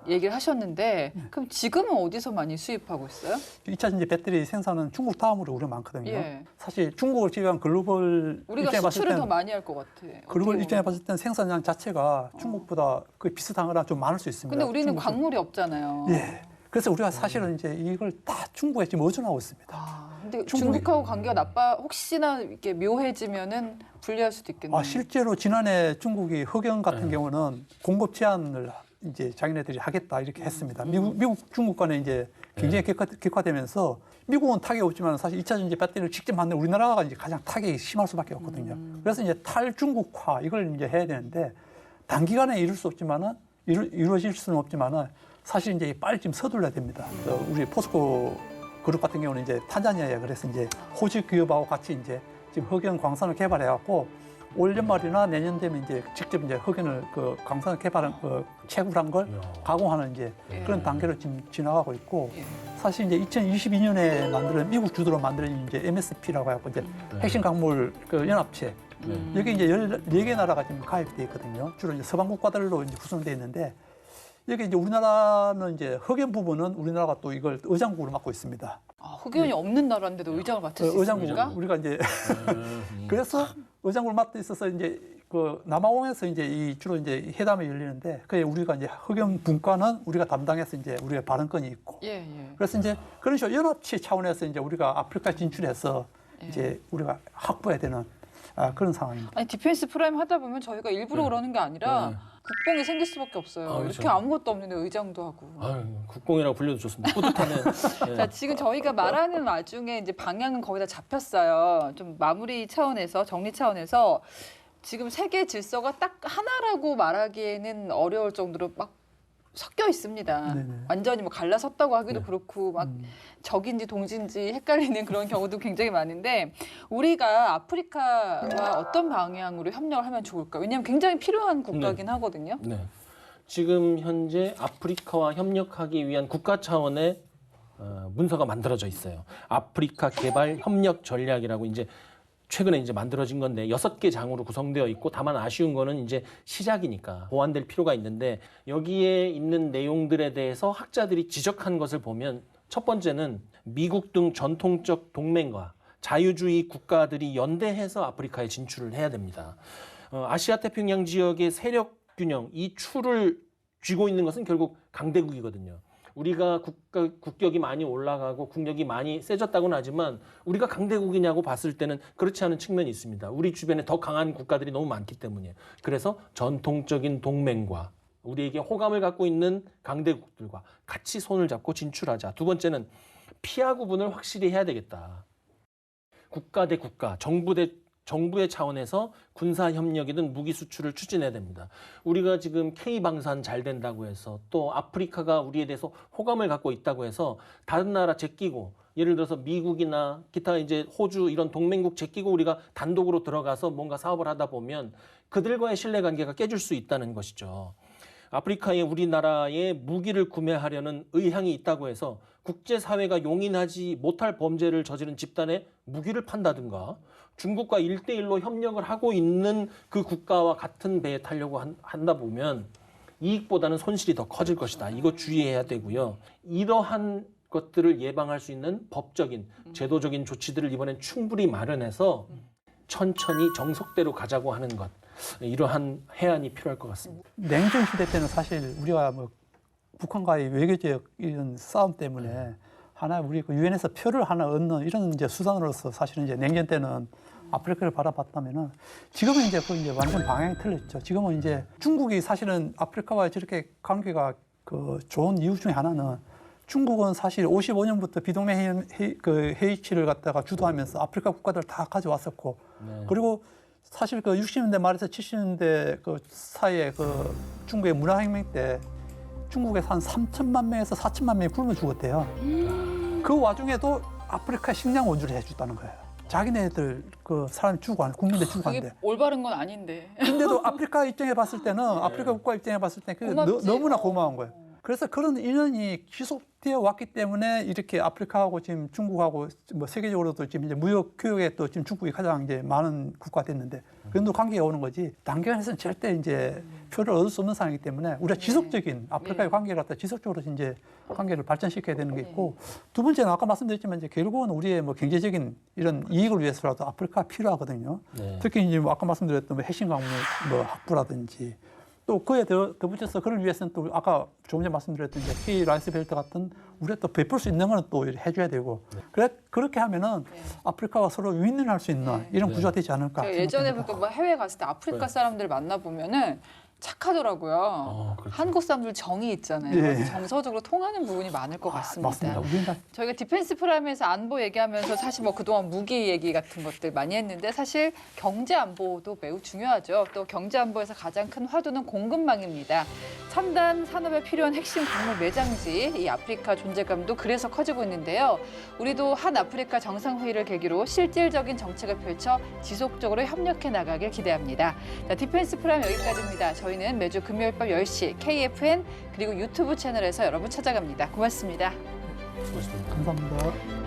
얘기를 하셨는데 그럼 지금은 어디서 많이 수입하고 있어요? 2차 전지 배터리 생산은 중국 다음으로 우리가 많거든요. 예. 사실 중국을 지휘한 글로벌 우리가 입장에 봤을 수출을 더 때는 많이 할 것 같아. 글로벌 어떻게 입장에 보면. 봤을 때는 생산량 자체가 중국보다 거의 비슷한 거랑 좀 많을 수 있습니다. 근데 우리는 중국은. 광물이 없잖아요. 예. 그래서 우리가 사실은 이제 이걸 다 중국에 지금 의존하고 있습니다. 근데 중국이- 중국하고 관계가 혹시나 이렇게 묘해지면은 불리할 수도 있겠네요. 실제로 지난해 중국이 흑연 같은 경우는 공급 제한을 이제 자기네들이 하겠다 이렇게 했습니다. 미국 중국 간에 이제 굉장히 격화되면서 미국은 타격이 없지만 사실 2차 전지 배터리를 직접 만든 우리나라가 이제 가장 타격이 심할 수밖에 없거든요. 그래서 이제 탈중국화 이걸 이제 해야 되는데 단기간에 이룰 수 없지만은 이루어질 수는 없지만은 사실 이제 빨리 좀 서둘러야 됩니다. 우리 포스코 그룹 같은 경우는 이제 탄자니아에 그래서 이제 호주 기업하고 같이 이제 지금 흑연 광산을 개발해 갖고 올 연말이나 내년 되면 이제 직접 이제 흑연을 그 광산을 개발한 그 채굴한 걸 가공하는 이제 그런 단계로 지금 지나가고 있고 사실 이제 2022년에 만든 미국 주도로 만든 이제 MSP라고 해갖고 이제 핵심 광물 그 연합체 여기 이제 14개 나라가 지금 가입돼 있거든요. 주로 이제 서방 국가들로 이제 구성되어 있는데 여기 이제 우리나라는 이제 흑연 부분은 우리나라가 또 이걸 의장국으로 맡고 있습니다. 흑연이 없는 나라인데도 의장을 맡을 수 있습니까? 우리가 이제 그래서 의장국을 맡아 있어서 이제 그 남아공에서 이제 이 주로 이제 회담이 열리는데 그게 우리가 이제 흑연 분과는 우리가 담당해서 이제 우리가 발언권이 있고 그래서 이제 그런 식으로 연합체 차원에서 이제 우리가 아프리카 진출해서 이제 우리가 확보해야 되는 그런 상황입니다. 아니 디펜스 프라임 하다 보면 저희가 일부러 그러는 게 아니라 국뽕이 생길 수밖에 없어요. 이렇게 아무것도 없는데 의장도 하고. 국뽕이라고 불려도 좋습니다. 뿌듯하네요. 자, 지금 저희가 말하는 와중에 이제 방향은 거의 다 잡혔어요. 좀 마무리 차원에서 정리 차원에서 지금 세계 질서가 딱 하나라고 말하기에는 어려울 정도로 막 섞여 있습니다. 네네. 완전히 뭐 갈라섰다고 하기도 그렇고 막 적인지 동지인지 헷갈리는 그런 경우도 굉장히 많은데 우리가 아프리카와 어떤 방향으로 협력을 하면 좋을까? 왜냐하면 굉장히 필요한 국가긴 하거든요. 네. 지금 현재 아프리카와 협력하기 위한 국가 차원의 문서가 만들어져 있어요. 아프리카 개발 협력 전략이라고 이제 최근에 이제 만들어진 건데 6개 장으로 구성되어 있고 다만 아쉬운 거는 이제 시작이니까 보완될 필요가 있는데 여기에 있는 내용들에 대해서 학자들이 지적한 것을 보면 첫 번째는 미국 등 전통적 동맹과 자유주의 국가들이 연대해서 아프리카에 진출을 해야 됩니다. 아시아 태평양 지역의 세력 균형, 이 추를 쥐고 있는 것은 결국 강대국이거든요. 우리가 국격이 많이 올라가고 국력이 많이 세졌다고는 하지만 우리가 강대국이냐고 봤을 때는 그렇지 않은 측면이 있습니다. 우리 주변에 더 강한 국가들이 너무 많기 때문이에요. 그래서 전통적인 동맹과 우리에게 호감을 갖고 있는 강대국들과 같이 손을 잡고 진출하자. 두 번째는 피하 구분을 확실히 해야 되겠다. 국가 대 국가, 정부의 차원에서 군사 협력이든 무기 수출을 추진해야 됩니다. 우리가 지금 K방산 잘 된다고 해서 또 아프리카가 우리에 대해서 호감을 갖고 있다고 해서 다른 나라 제끼고 예를 들어서 미국이나 기타 이제 호주 이런 동맹국 제끼고 우리가 단독으로 들어가서 뭔가 사업을 하다 보면 그들과의 신뢰관계가 깨질 수 있다는 것이죠. 아프리카에 우리나라의 무기를 구매하려는 의향이 있다고 해서 국제사회가 용인하지 못할 범죄를 저지른 집단에 무기를 판다든가 중국과 1대1로 협력을 하고 있는 그 국가와 같은 배에 타려고 한다 보면 이익보다는 손실이 더 커질 것이다. 이거 주의해야 되고요. 이러한 것들을 예방할 수 있는 법적인, 제도적인 조치들을 이번엔 충분히 마련해서 천천히 정석대로 가자고 하는 것. 이러한 해안이 필요할 것 같습니다. 냉전 시대 때는 사실 우리가 뭐 북한과의 외교적 이런 싸움 때문에 하나 우리 그 유엔에서 표를 하나 얻는 이런 이제 수단으로서 사실은 이제 냉전 때는 아프리카를 바라봤다면은 지금은 이제 그 이제 완전 방향이 틀렸죠. 지금은 이제 중국이 사실은 아프리카와 저렇게 관계가 그 좋은 이유 중에 하나는 중국은 사실 55년부터 비동맹 회의치를 갖다가 주도하면서 아프리카 국가들 다 가져왔었고 그리고 사실 그 60년대 말에서 70년대 그 사이에 그 중국의 문화혁명 때 중국에서 한 3천만 명에서 4천만 명이 굶어 죽었대요. 그 와중에도 아프리카 식량 원주를 해줬다는 거예요. 자기네들 그 사람이 죽고 안, 국민들 죽고 안 그게 돼. 올바른 건 아닌데. 근데도 아프리카 입장에 봤을 때는 아프리카 국가 입장에 봤을 때 그게 너무나 고마운 거예요. 그래서 그런 인연이 지속되어 왔기 때문에 이렇게 아프리카하고 지금 중국하고 뭐 세계적으로도 지금 이제 무역 교역에 또 지금 중국이 가장 이제 많은 국가가 됐는데 그 정도 관계가 오는 거지. 단기간에서는 절대 이제 표를 얻을 수 없는 상황이기 때문에 우리가 지속적인 아프리카의 관계를 갖다 지속적으로 이제 관계를 발전시켜야 되는 게 있고 두 번째는 아까 말씀드렸지만 이제 결국은 우리의 뭐 경제적인 이런 이익을 위해서라도 아프리카가 필요하거든요. 특히 이제 뭐 아까 말씀드렸던 뭐 핵심 광물 뭐 확보라든지 또 그에 덧붙여서 그를 위해서는 또 아까 조금 전에 말씀드렸던 이제 K 라이스 벨트 같은 우리가 또 베풀 수 있는 거는 또 해줘야 되고 그렇게 하면은 아프리카와 서로 윈윈할 수 있는 이런 구조가 되지 않을까. 예전에 뭐 해외 갔을 때 아프리카 사람들 만나 보면은 착하더라고요. 그렇죠. 한국 사람들 정이 있잖아요. 예. 그래서 정서적으로 통하는 부분이 많을 것 같습니다. 맞습니다. 우리나라 저희가 디펜스 프라임에서 안보 얘기하면서 사실 뭐 그동안 무기 얘기 같은 것들 많이 했는데 사실 경제 안보도 매우 중요하죠. 또 경제 안보에서 가장 큰 화두는 공급망입니다. 첨단 산업에 필요한 핵심 광물 매장지 이 아프리카 존재감도 그래서 커지고 있는데요. 우리도 한 아프리카 정상회의를 계기로 실질적인 정책을 펼쳐 지속적으로 협력해 나가길 기대합니다. 자, 디펜스 프라임 여기까지입니다. 저희는 매주 금요일 밤 10시 KFN 그리고 유튜브 채널에서 여러분 찾아갑니다. 고맙습니다. 수고하셨습니다. 감사합니다.